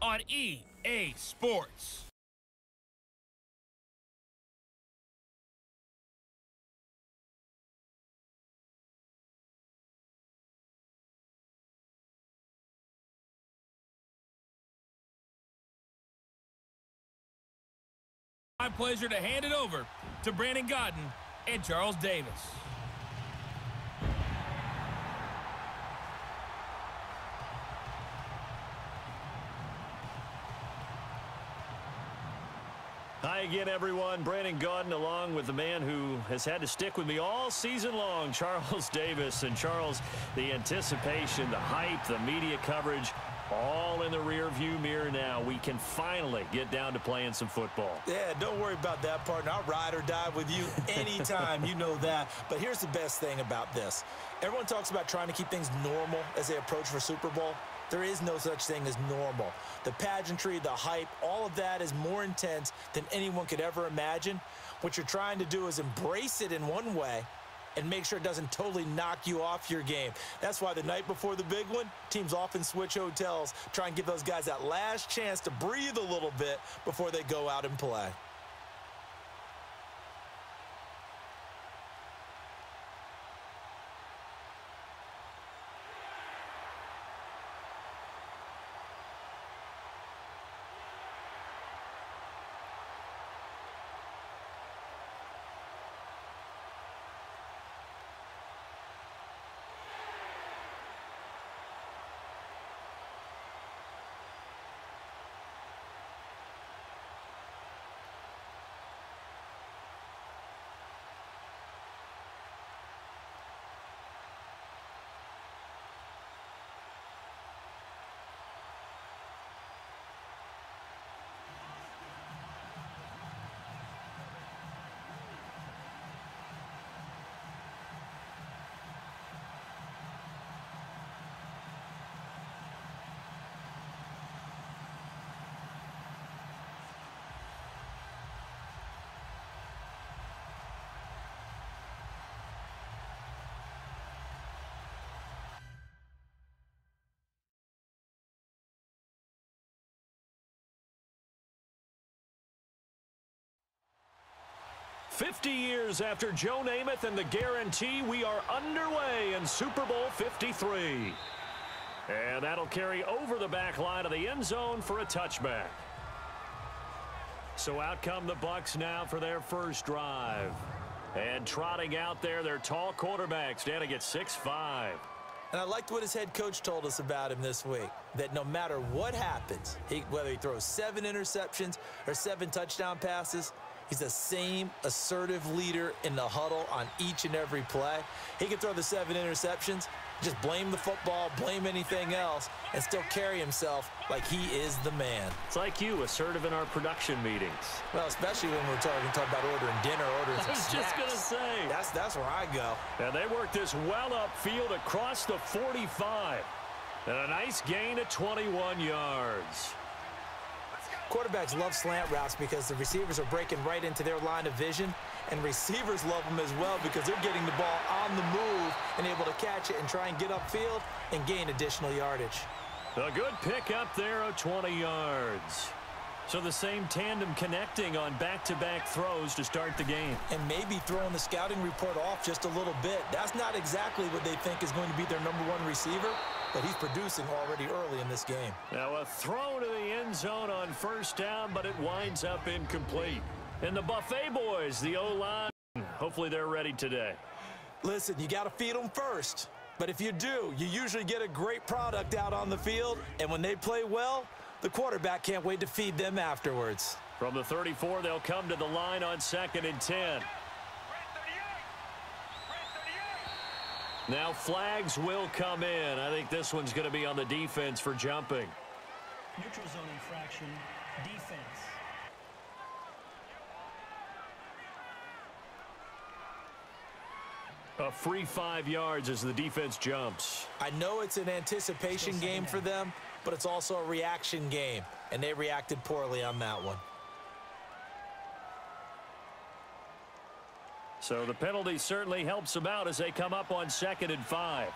on EA Sports. My pleasure to hand it over to Brandon Godden and Charles Davis. Hi again, everyone. Brandon Godden along with the man who has had to stick with me all season long, Charles Davis. And Charles, the anticipation, the hype, the media coverage, all in the rearview mirror now. We can finally get down to playing some football. Yeah, don't worry about that, partner. I'll ride or die with you anytime. You know that. But here's the best thing about this. Everyone talks about trying to keep things normal as they approach for Super Bowl. There is no such thing as normal. The pageantry, the hype, all of that is more intense than anyone could ever imagine. What you're trying to do is embrace it in one way and make sure it doesn't totally knock you off your game. That's why the night before the big one, teams often switch hotels, try and give those guys that last chance to breathe a little bit before they go out and play. "50 years after Joe Namath and the guarantee, we are underway in Super Bowl 53. And that'll carry over the back line of the end zone for a touchback. So out come the Bucs now for their first drive. And trotting out there, their tall quarterback standing at 6'5". And I liked what his head coach told us about him this week, that no matter what happens, whether he throws 7 interceptions or 7 touchdown passes, he's the same assertive leader in the huddle on each and every play. He can throw the 7 interceptions, just blame the football, blame anything else, and still carry himself like he is the man. It's like you, assertive in our production meetings. Well, especially when we're talking about ordering dinner, ordering some snacks. I was just going to say. That's where I go. And they work this well upfield across the 45. And a nice gain of 21 yards. Quarterbacks love slant routes because the receivers are breaking right into their line of vision, and receivers love them as well because they're getting the ball on the move and able to catch it and try and get upfield and gain additional yardage. A good pick up there of 20 yards. So the same tandem connecting on back-to-back throws to start the game. And maybe throwing the scouting report off just a little bit. That's not exactly what they think is going to be their #1 receiver, but he's producing already early in this game. Now a throw to the end zone on first down, but it winds up incomplete. And the Buffet boys, the O-line, hopefully they're ready today. Listen, you got to feed them first. But if you do, you usually get a great product out on the field. And when they play well, the quarterback can't wait to feed them afterwards. From the 34, they'll come to the line on 2nd and 10. Now flags will come in. I think this one's going to be on the defense for jumping. Neutral zone infraction, defense. A free 5 yards as the defense jumps. I know it's an anticipation game for them, but it's also a reaction game, and they reacted poorly on that one. So the penalty certainly helps them out as they come up on 2nd and 5.